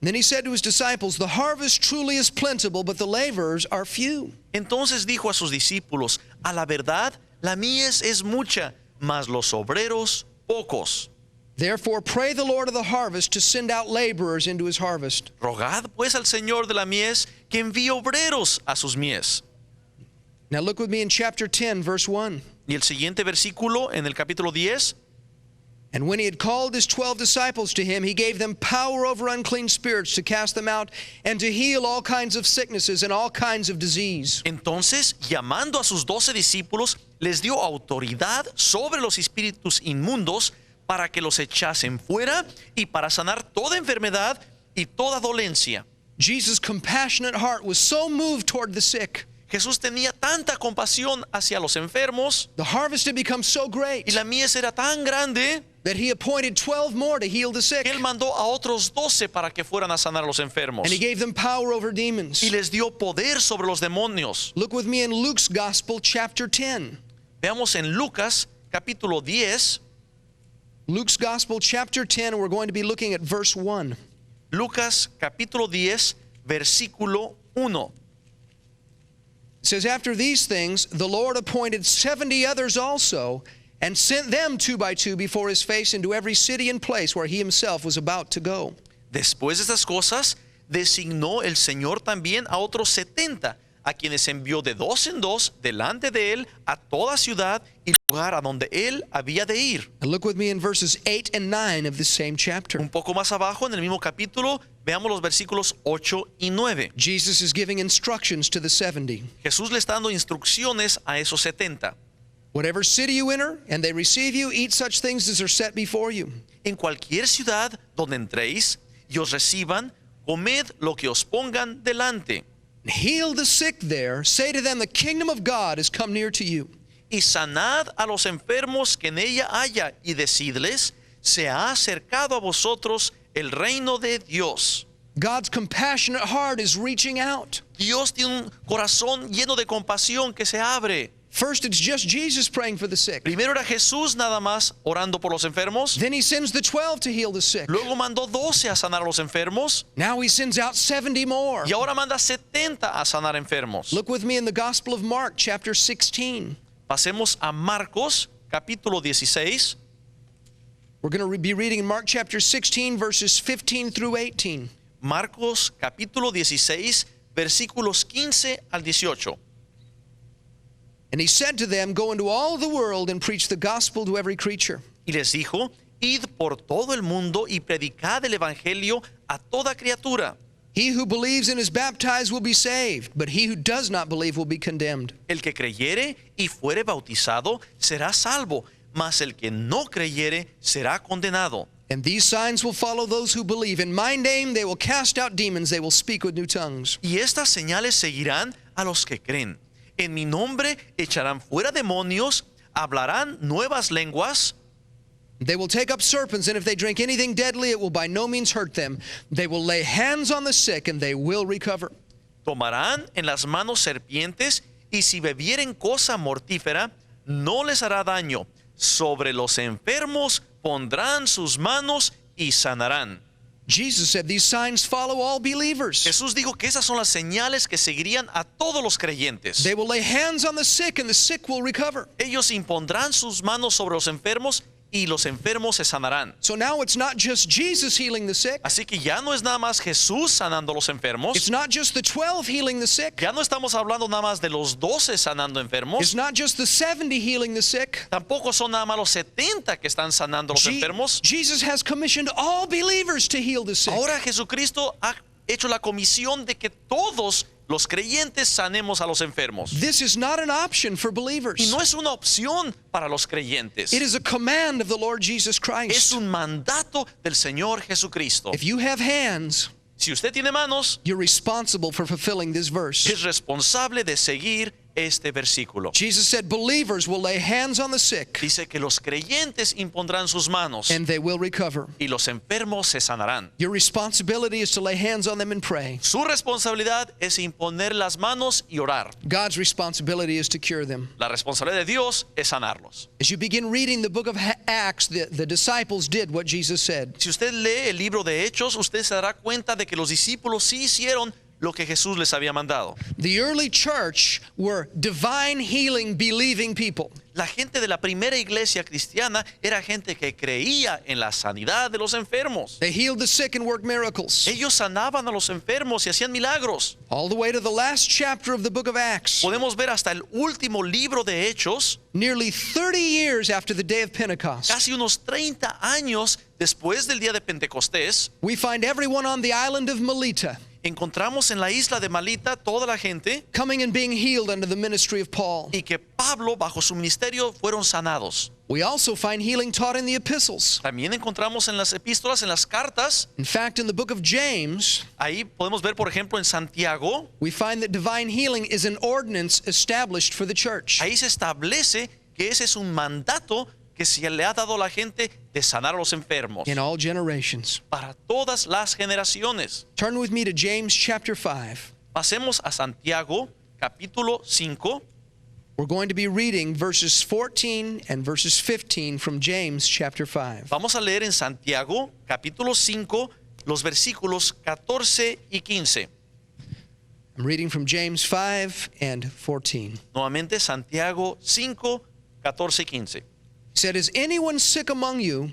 Then he said to his disciples, the harvest truly is plentiful, but the laborers are few. Entonces dijo a sus discípulos, a la verdad, la mies es mucha, mas los obreros pocos. Therefore pray the Lord of the harvest to send out laborers into his harvest. Rogad pues al Señor de la mies que envíe obreros a sus mies. Now look with me in chapter 10, verse 1. Y el siguiente versículo en el capítulo 10. And when he had called his 12 disciples to him, he gave them power over unclean spirits to cast them out and to heal all kinds of sicknesses and all kinds of disease. Entonces, llamando a sus 12 discípulos, les dio autoridad sobre los espíritus inmundos para que los echasen fuera y para sanar toda enfermedad y toda dolencia. Jesus' compassionate heart was so moved toward the sick. Jesús tenía tanta compasión hacia los enfermos The harvest had become so great y la mies era tan grande that he appointed 12 more to heal the sick. que él mandó a otros 12 para que fueran a sanar a los enfermos And he gave them power over demons. y les dio poder sobre los demonios. Look with me in Luke's Gospel, chapter 10. Veamos en Lucas capítulo 10. Luke's Gospel, chapter 10, we're going to be looking at verse 1. Lucas capítulo 10, versículo 1. It says, after these things, the Lord appointed 70 others also, and sent them 2 by 2 before his face into every city and place where he himself was about to go. Después de estas cosas, designó el Señor también a otros 70, a quienes envió de 2 en 2 delante de él a toda ciudad y lugar a donde él había de ir. And look with me in verses 8 and 9 of this same chapter. Un poco más abajo, en el mismo capítulo, veamos los versículos 8 y 9. Jesus is giving instructions to the 70. Jesús le está dando instrucciones a esos 70. Whatever city you enter, and they receive you, eat such things as are set before you. En cualquier ciudad donde entréis y os reciban, comed lo que os pongan delante. Heal the sick there. Say to them, the kingdom of God has come near to you. Y sanad a los enfermos que en ella haya, y decidles, se ha acercado a vosotros el reino de Dios. God's compassionate heart is reaching out. Dios tiene un corazón lleno de compasión que se abre. First, it's just Jesus praying for the sick. Primero era Jesús nada más orando por los enfermos. Then he sends the 12 to heal the sick. Luego mandó 12 a sanar a los enfermos. Now he sends out 70 more. Y ahora manda 70 a sanar enfermos. Look with me in the Gospel of Mark, chapter 16. Pasemos a Marcos, capítulo 16. We're going to be reading in Mark chapter 16, verses 15 through 18. Marcos capítulo 16, versículos 15 al 18. And he said to them, Go into all the world and preach the gospel to every creature. Y les dijo, id por todo el mundo y predicad el evangelio a toda criatura. He who believes and is baptized will be saved, but he who does not believe will be condemned. El que creyere y fuere bautizado será salvo, mas el que no creyere será condenado. And these signs will follow those who believe. In my name they will cast out demons, they will speak with new tongues. Y estas señales seguirán a los que creen. En mi nombre echarán fuera demonios, hablarán nuevas lenguas. They will take up serpents, and if they drink anything deadly, it will by no means hurt them. They will lay hands on the sick, and they will recover. Tomarán en las manos serpientes, y si bebieren cosa mortífera, no les hará daño. Sobre los enfermos pondrán sus manos y sanarán. Jesus said these signs follow all believers. Jesús dijo que esas son las señales que seguirían a todos los creyentes. They will lay hands on the sick, and the sick will recover. Ellos impondrán sus manos sobre los enfermos y los enfermos se sanarán. So now it's not just Jesus healing the sick. Así que ya no es nada más Jesús sanando a los enfermos. It's not just the 12 healing the sick. Ya no estamos hablando nada más de los 12 sanando enfermos. It's not just the 70 healing the sick. Tampoco son nada más los 70 que están sanando a los enfermos. Jesus has commissioned all believers to heal the sick. Ahora Jesucristo ha hecho la comisión de que todos los creyentes sanemos a los enfermos. This is not an option for believers. Y no es una opción para los creyentes. It is a command of the Lord Jesus Es Christ. un mandato del Señor Jesucristo. If you have hands, Si usted tiene manos, you're responsible for fulfilling this verse. es responsable de seguir este versículo. Jesus said believers will lay hands on the sick Dice que los creyentes impondrán sus manos and they will recover. y los enfermos se sanarán. Your responsibility is to lay hands on them and pray. Su responsabilidad es imponer las manos y orar. God's responsibility is to cure them. La responsabilidad de Dios es sanarlos. As you begin reading the book of Acts, the disciples did what Jesus said. Si usted lee el libro de Hechos, usted se dará cuenta de que los discípulos sí hicieron lo que Jesús les había mandado. The early church were divine healing believing people. La gente de la primera iglesia cristiana era gente que creía en la sanidad de los enfermos. They healed the sick and worked miracles. Ellos sanaban a los enfermos y hacían milagros. All the way to the last chapter of the book of Acts. Podemos ver hasta el último libro de Hechos, Nearly 30 years after the day of Pentecost, casi unos 30 años después del día de Pentecostés, we find everyone on the island of Melita encontramos en la isla de Malita toda la gente coming and being healed under the ministry of Paul. y que Pablo bajo su ministerio fueron sanados. We also find healing taught in the epistles. También encontramos en las epístolas, en las cartas, In fact, in the book of James, ahí podemos ver por ejemplo en Santiago, we find that divine healing is an ordinance established for the church. ahí se establece que ese es un mandato que se le ha dado a la gente de sanar a los enfermos In all generations. para todas las generaciones. Turn with me to James chapter 5. Pasemos a Santiago capítulo 5. We're going to be reading verses 14 and verses 15 from James chapter 5. Vamos a leer en Santiago capítulo 5 los versículos 14 y 15. I'm reading from James 5 and 14. Nuevamente Santiago 5, 14 y 15. He said, Is anyone sick among you?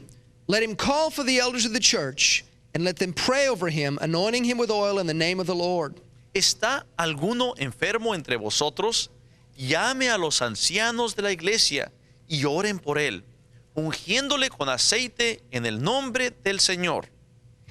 Let him call for the elders of the church, and let them pray over him, anointing him with oil in the name of the Lord. ¿Está alguno enfermo entre vosotros? Llame a los ancianos de la iglesia y oren por él, ungiéndole con aceite en el nombre del Señor.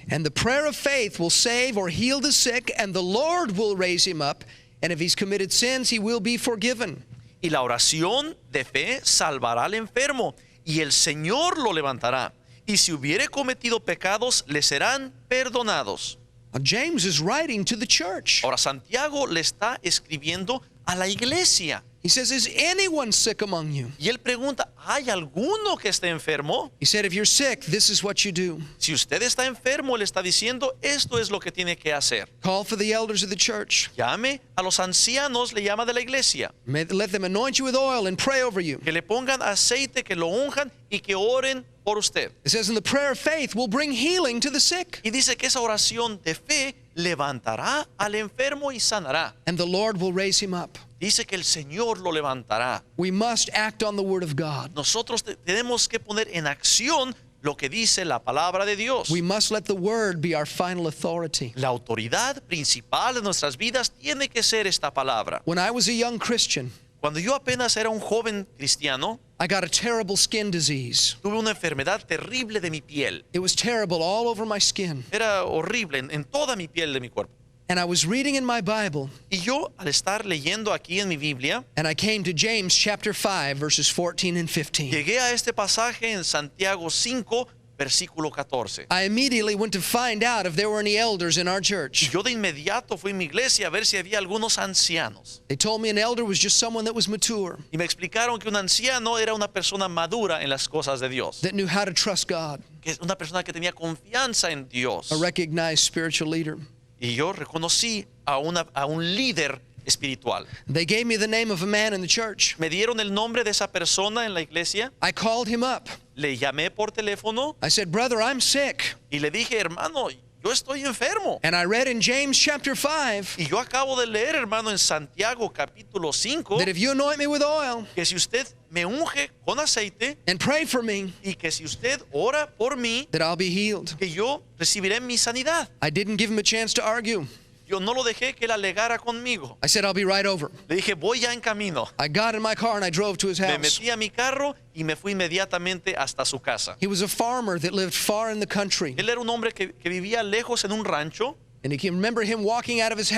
And the prayer of faith will save or heal the sick, and the Lord will raise him up, and if he's committed sins, he will be forgiven. Y la oración de fe salvará al enfermo, y el Señor lo levantará. Y si hubiere cometido pecados, le serán perdonados. Now, James is writing to the church. Ahora Santiago le está escribiendo a la iglesia. He says, Is anyone sick among you? Y él pregunta, ¿hay alguno que esté enfermo? He said, If you're sick, this is what you do. Si usted está enfermo, él está diciendo, esto es lo que tiene que hacer. Call for the elders of the church. Llame a los ancianos, le llama de la iglesia. Let them anoint you with oil and pray over you. Que le pongan aceite, que lo unjan y que oren por usted. It says, And the prayer of faith will bring healing to the sick, Y dice que esa oración de fe levantará al enfermo y sanará. and the Lord will raise him up. Dice que el Señor lo levantará. We must act on the word of God. Nosotros tenemos que poner en acción lo que dice la palabra de Dios. We must let the Word be our final authority. La autoridad principal de nuestras vidas tiene que ser esta palabra. When I was a young Christian, Cuando yo apenas era un joven cristiano, I got a terrible skin disease. tuve una enfermedad terrible de mi piel. It was terrible all over my skin. Era horrible en toda mi piel de mi cuerpo. And I was reading in my Bible, Y yo, al estar leyendo aquí en mi Biblia, and I came to James chapter 5, verses 14 and 15. llegué a este pasaje en Santiago 5, versículo 14. I immediately went to find out if there were any elders in our Y church. yo de inmediato fui a mi iglesia a ver si había algunos ancianos. They told me an elder was just someone that was mature, Y me explicaron que un anciano era una persona madura en las cosas de Dios. that knew how to trust God, Que es una persona que tenía confianza en Dios. a recognized spiritual leader. Y yo reconocí a un líder espiritual. They gave me the name of a man in the church. Me dieron el nombre de esa persona en la iglesia. I called him up. Le llamé por teléfono I said, "Brother, I'm sick." y le dije, hermano, yo estoy enfermo. And I read in James chapter 5 Y yo acabo de leer, hermano, en Santiago capítulo 5, that if you anoint me with oil que si usted me unge con aceite and pray for me, y que si usted ora por mí, that I'll be healed. que yo recibiré mi sanidad. I didn't give him a chance to argue. Yo no lo dejé que él alegara conmigo. I said, "I'll be right over." Le dije, voy ya en camino. I got in my car and I drove to his Me house. metí a mi carro y me fui inmediatamente hasta su casa. He was a farmer that lived far in the country. Él era un hombre que vivía lejos en un rancho. And he can remember him walking out of his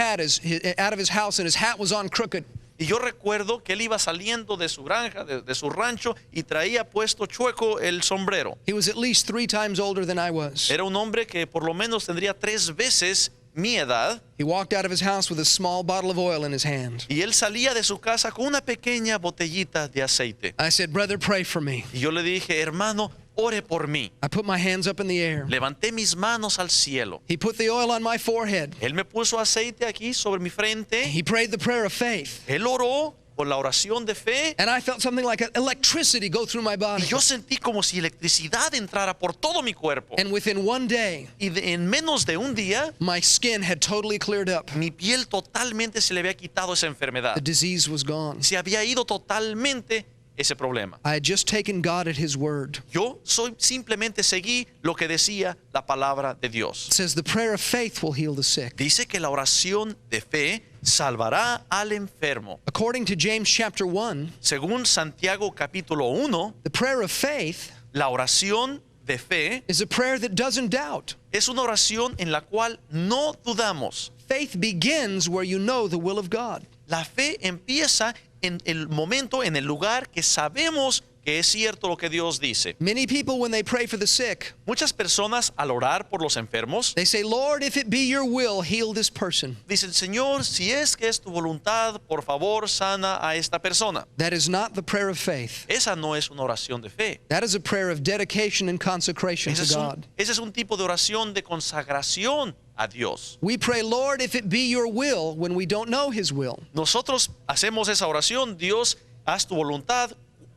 house, and his hat was on crooked. Y yo recuerdo que él iba saliendo de su granja, de su rancho, y traía puesto chueco el sombrero. He was at least 3 times older than I was. Era un hombre que por lo menos tendría 3 veces mi edad. He walked out of his house with a small bottle of oil in his hand. Y él salía de su casa con una pequeña botellita de aceite. I said, "Brother, pray for me." Y yo le dije, hermano, ore por mí. I put my hands up in the air. Levanté mis manos al cielo. He put the oil on my forehead. Él me puso aceite aquí sobre mi frente. He prayed the prayer of faith. Él oró con la oración de fe. And I felt something like electricity go through my Y body. yo sentí como si electricidad entrara por todo mi cuerpo. And within one day, Y en menos de un día, my skin had totally cleared up. mi piel totalmente se le había quitado esa enfermedad. The disease was gone. Se había ido totalmente ese problema. I had just taken God at his word. Yo simplemente seguí lo que decía la palabra de Dios. It says the prayer of faith will heal the sick. Dice que la oración de fe salvará al enfermo. According to James chapter 1, Según Santiago capítulo 1, the prayer of faith la oración de fe is a prayer that doesn't doubt. es una oración en la cual no dudamos. Faith begins where you know the will of God. La fe empieza en el momento, en el lugar que sabemos que es cierto lo que Dios dice. Many people, when they pray for the sick, Muchas personas al orar por los enfermos they say, "Lord, if it be your will, heal this person." dicen, Señor, si es que es tu voluntad, por favor, sana a esta persona. That is not the prayer of faith. Esa no es una oración de fe. That is a prayer of dedication and consecration to God. Ese es un tipo de oración de consagración a Dios. We pray, "Lord, if it be your will," when we don't know his will. Nosotros hacemos esa oración, Dios, haz tu voluntad.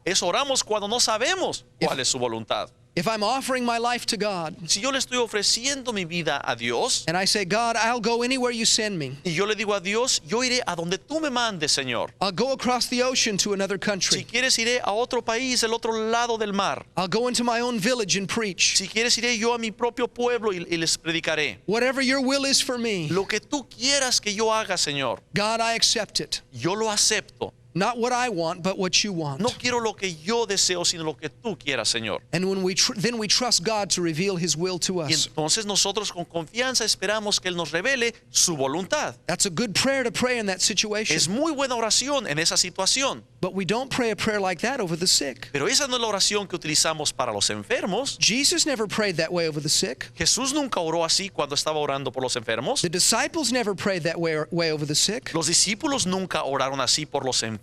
Eso oramos cuando no sabemos cuál es su voluntad. If I'm offering my life to God Si yo le estoy ofreciendo mi vida a Dios and I say, "God, I'll go anywhere you send me. y yo le digo a Dios, yo iré a donde tú me mandes, Señor. I'll go across the ocean to another Si country. quieres iré a otro país, el otro lado del mar. I'll go into my own village and preach. Si quieres iré yo a mi propio pueblo y les predicaré. Whatever your will is for me, Lo que tú quieras que yo haga, Señor, God, I accept it. yo lo acepto. Not what I want, but what you want." No quiero lo que yo deseo, sino lo que tú quieras, Señor. And when then we trust God to reveal his will to Y us. entonces nosotros con confianza esperamos que Él nos revele su voluntad. That's a good prayer to pray in that Es situation. muy buena oración en esa situación. But we don't pray a prayer like that over the sick. Pero esa no es la oración que utilizamos para los enfermos. Jesus never prayed that way over the sick. Jesús nunca oró así cuando estaba orando por los enfermos. The disciples never prayed that way over the sick. Los discípulos nunca oraron así por los enfermos.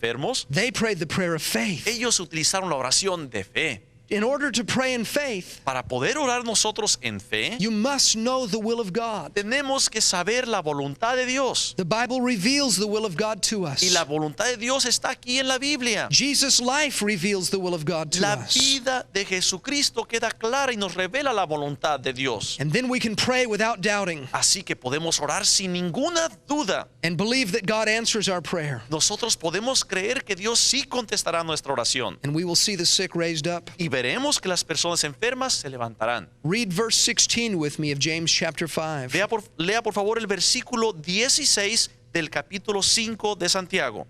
They prayed the prayer of faith. Ellos utilizaron la oración de fe. In order to pray in faith, Para poder orar nosotros en fe, you must know the will of God. tenemos que saber la voluntad de Dios. The Bible reveals the will of God to Y us. la voluntad de Dios está aquí en la Biblia. Jesus' life reveals the will of God to La us. vida de Jesucristo queda clara y nos revela la voluntad de Dios. And then we can pray without doubting Así que podemos orar sin ninguna duda. and believe that God answers our prayer. Nosotros podemos creer que Dios sí contestará nuestra oración And we will see the sick raised up. y veremos que las personas enfermas se levantarán. Read verse 16 with me of James chapter 5. Lea por favor el versículo 16 del capítulo 5 de Santiago.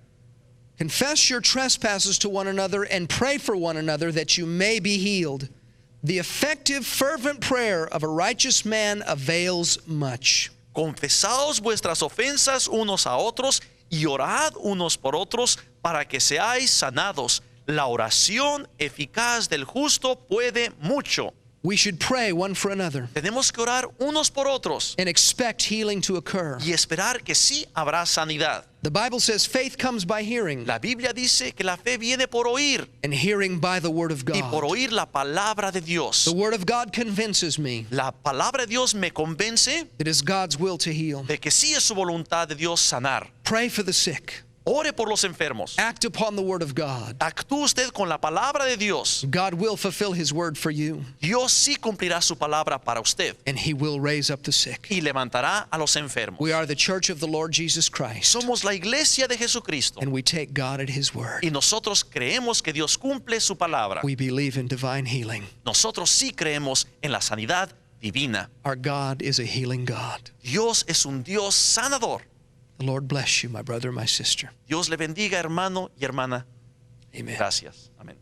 Confess your trespasses to one another and pray for one another that you may be healed. The effective, fervent prayer of a righteous man avails much. Confesaos vuestras ofensas unos a otros y orad unos por otros para que seáis sanados. La oración eficaz del justo puede mucho. We should pray one for another Tenemos que orar unos por otros and expect healing to occur. y esperar que sí habrá sanidad. The Bible says faith comes by hearing, La Biblia dice que la fe viene por oír and hearing by the word of y por God. oír la palabra de Dios. The word of God convinces me La palabra de Dios me convence it is God's will to heal. de que sí es su voluntad de Dios sanar. Pray for the sick. Ore por los enfermos. Act upon the word of God. Actúe usted con la palabra de Dios. God will fulfill his word for you, Dios sí cumplirá su palabra para usted and he will raise up the sick. y levantará a los enfermos. We are the church of the Lord Jesus Christ, Somos la iglesia de Jesucristo and we take God at his word. y nosotros creemos que Dios cumple su palabra. We believe in divine healing. Nosotros sí creemos en la sanidad divina. Our God is a healing God. Dios es un Dios sanador. The Lord bless you, my brother, my sister. Dios le bendiga, hermano y hermana. Amen. Gracias. Amén.